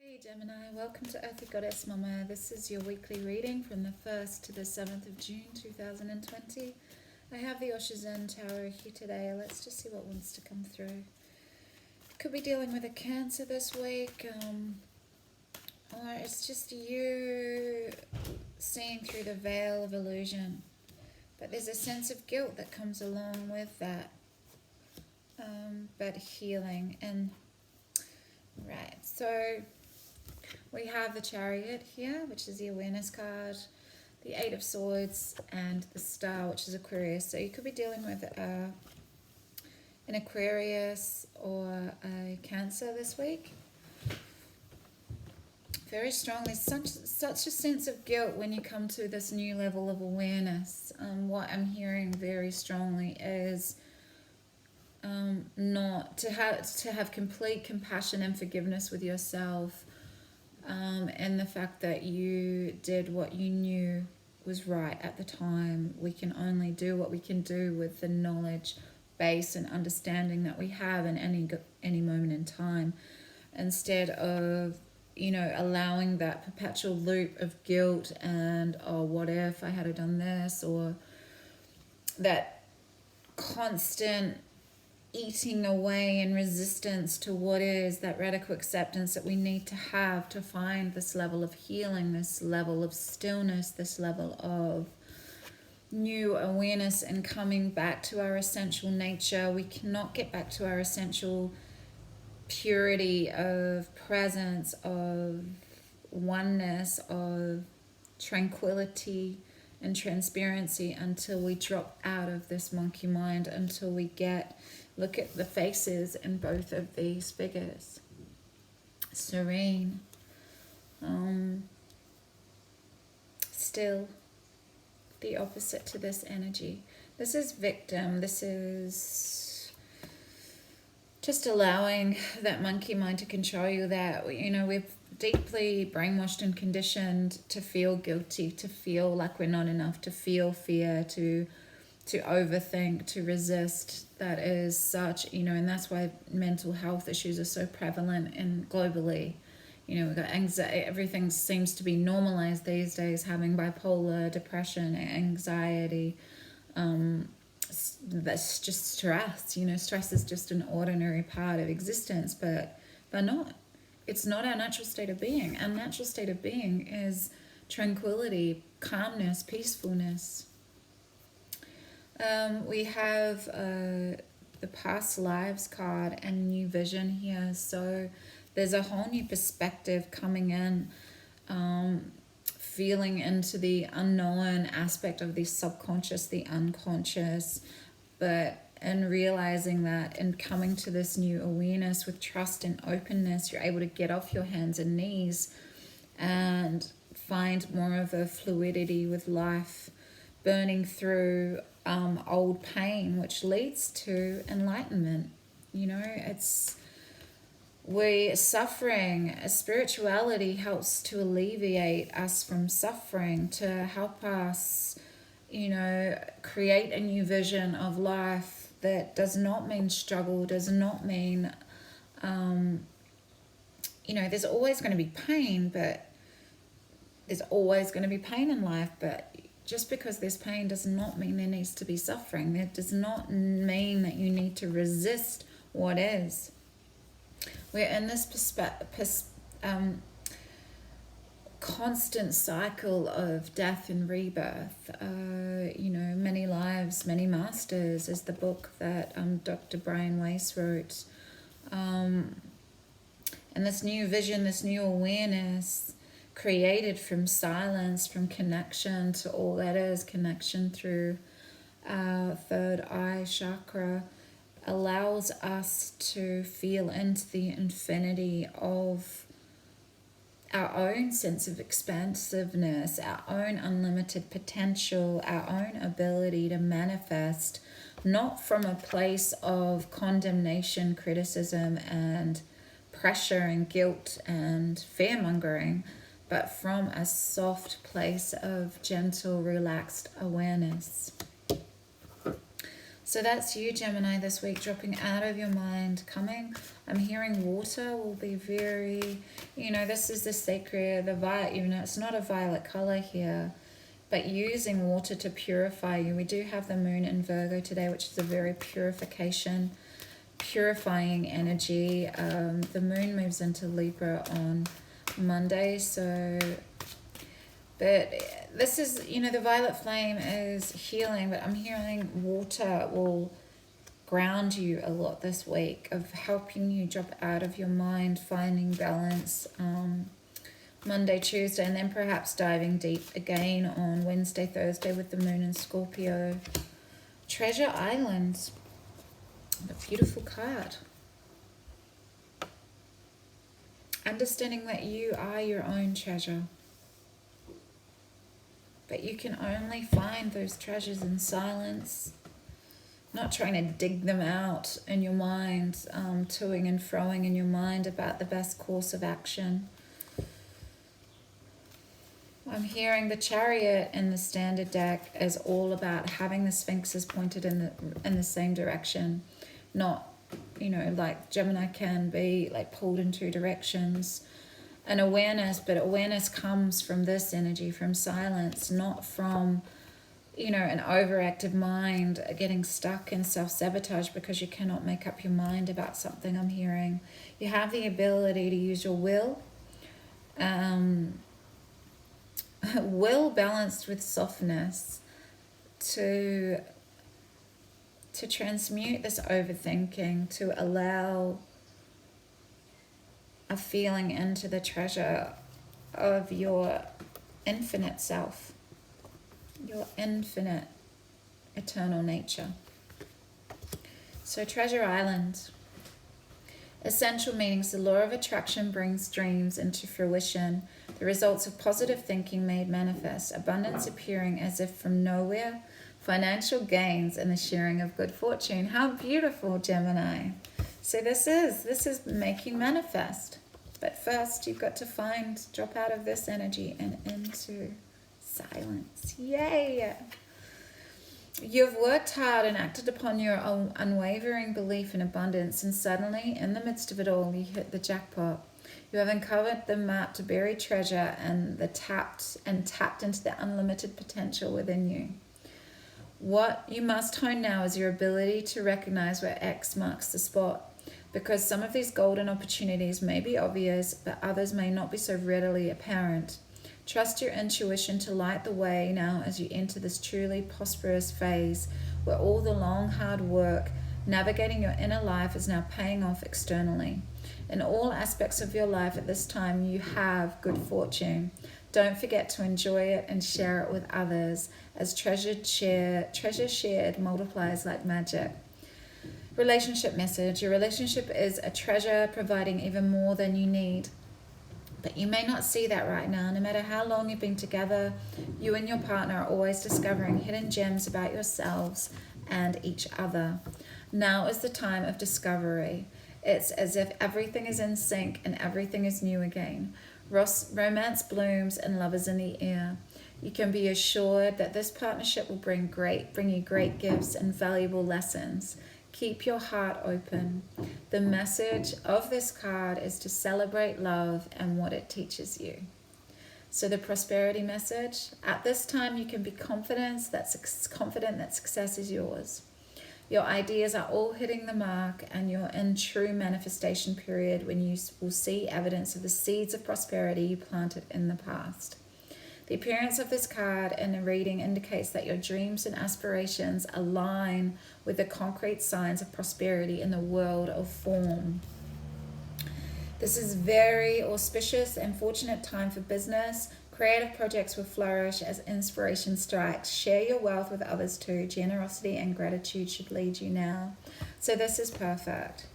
Hey Gemini, welcome to Earthy Goddess Mama. This is your weekly reading from the 1st to the 7th of June 2020. I have the Oshizan Tower here today. Let's just see what wants to come through. Could be dealing with a Cancer this week, or it's just you seeing through the veil of illusion. But there's a sense of guilt that comes along with that, but healing. And right, so we have the Chariot here, which is the awareness card, the Eight of Swords, and the Star, which is Aquarius. So you could be dealing with an Aquarius or a Cancer this week. Very strong. There's such a sense of guilt when you come to this new level of awareness. What I'm hearing very strongly is not to have complete compassion and forgiveness with yourself. And the fact that you did what you knew was right at the time. We can only do what we can do with the knowledge base and understanding that we have in any moment in time, instead of, allowing that perpetual loop of guilt and, oh, what if I had done this, or that constant eating away in resistance to what is, that radical acceptance that we need to have to find this level of healing, this level of stillness, this level of new awareness and coming back to our essential nature. We cannot get back to our essential purity of presence, of oneness, of tranquility and transparency until we drop out of this monkey mind, until we look at the faces in both of these figures. Serene, still, the opposite to this energy. This is victim. This is just allowing that monkey mind to control you, that, we've deeply brainwashed and conditioned to feel guilty, to feel like we're not enough, to feel fear, to overthink, to resist. That is such, and that's why mental health issues are so prevalent and globally. We've got anxiety. Everything seems to be normalized these days, having bipolar, depression, anxiety. That's just stress. Stress is just an ordinary part of existence, but not. It's not our natural state of being. Our natural state of being is tranquility, calmness, peacefulness. We have the past lives card and new vision here. So there's a whole new perspective coming in, feeling into the unknown aspect of the subconscious, the unconscious, and realizing that and coming to this new awareness with trust and openness, you're able to get off your hands and knees and find more of a fluidity with life, burning through old pain, which leads to enlightenment. We're suffering. Spirituality helps to alleviate us from suffering, to help us, create a new vision of life that does not mean struggle, does not mean, there's always going to be pain, but there's always going to be pain in life, but just because there's pain does not mean there needs to be suffering. That does not mean that you need to resist what is. We're in this constant cycle of death and rebirth. Many lives, many masters is the book that Dr. Brian Weiss wrote. And this new vision, this new awareness, created from silence, from connection to all that is, connection through our third eye chakra, allows us to feel into the infinity of our own sense of expansiveness, our own unlimited potential, our own ability to manifest, not from a place of condemnation, criticism, and pressure and guilt and fear-mongering, but from a soft place of gentle, relaxed awareness. So that's you, Gemini, this week, dropping out of your mind, coming. I'm hearing water will be very, this is the sacred, the violet, it's not a violet color here, but using water to purify you. We do have the moon in Virgo today, which is a very purifying energy. The moon moves into Libra on Monday, but this is, the violet flame is healing, but I'm hearing water will ground you a lot this week, of helping you drop out of your mind, finding balance Monday, Tuesday, and then perhaps diving deep again on Wednesday, Thursday with the moon in Scorpio. Treasure Island, a beautiful card. Understanding that you are your own treasure. But you can only find those treasures in silence, not trying to dig them out in your mind, toing and froing in your mind about the best course of action. I'm hearing the Chariot in the standard deck is all about having the sphinxes pointed in the same direction, not, like Gemini can be like pulled in two directions. An awareness, but awareness comes from this energy, from silence, not from, an overactive mind getting stuck in self-sabotage because you cannot make up your mind about something. I'm hearing you have the ability to use your will, will balanced with softness, to transmute this overthinking, to allow a feeling into the treasure of your infinite self, your infinite eternal nature. So Treasure Island, essential meanings: the law of attraction brings dreams into fruition, the results of positive thinking made manifest, abundance appearing as if from nowhere, financial gains, and the sharing of good fortune. How beautiful, Gemini. So this is making manifest. But first you've got to drop out of this energy and into silence. Yay! You've worked hard and acted upon your unwavering belief in abundance, and suddenly, in the midst of it all, you hit the jackpot. You have uncovered the map to buried treasure and tapped into the unlimited potential within you. What you must hone now is your ability to recognize where X marks the spot, because some of these golden opportunities may be obvious, but others may not be so readily apparent. Trust your intuition to light the way now as you enter this truly prosperous phase, where all the long, hard work navigating your inner life is now paying off externally. In all aspects of your life at this time, you have good fortune. Don't forget to enjoy it and share it with others, as treasure shared multiplies like magic. Relationship message: your relationship is a treasure, providing even more than you need. But you may not see that right now. No matter how long you've been together, you and your partner are always discovering hidden gems about yourselves and each other. Now is the time of discovery. It's as if everything is in sync and everything is new again. Romance blooms and love is in the air. You can be assured that this partnership will bring you great gifts and valuable lessons. Keep your heart open. The message of this card is to celebrate love and what it teaches you. So the prosperity message: at this time you can be confident that success is yours. Your ideas are all hitting the mark, and you're in true manifestation period when you will see evidence of the seeds of prosperity you planted in the past. The appearance of this card in the reading indicates that your dreams and aspirations align with the concrete signs of prosperity in the world of form. This is very auspicious and fortunate time for business. Creative projects will flourish as inspiration strikes. Share your wealth with others too. Generosity and gratitude should lead you now. So this is perfect.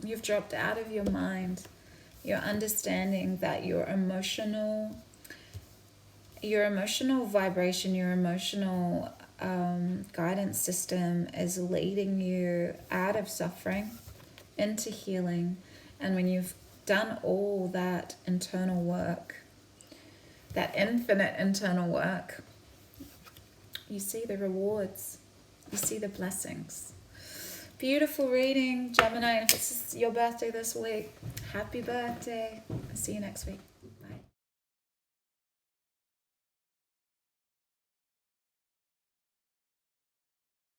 You've dropped out of your mind. You're understanding that your emotional vibration, your emotional guidance system is leading you out of suffering into healing. And when you've done all that internal work, that infinite internal work, you see the rewards. You see the blessings. Beautiful reading, Gemini. And if it's your birthday this week, happy birthday. I'll see you next week.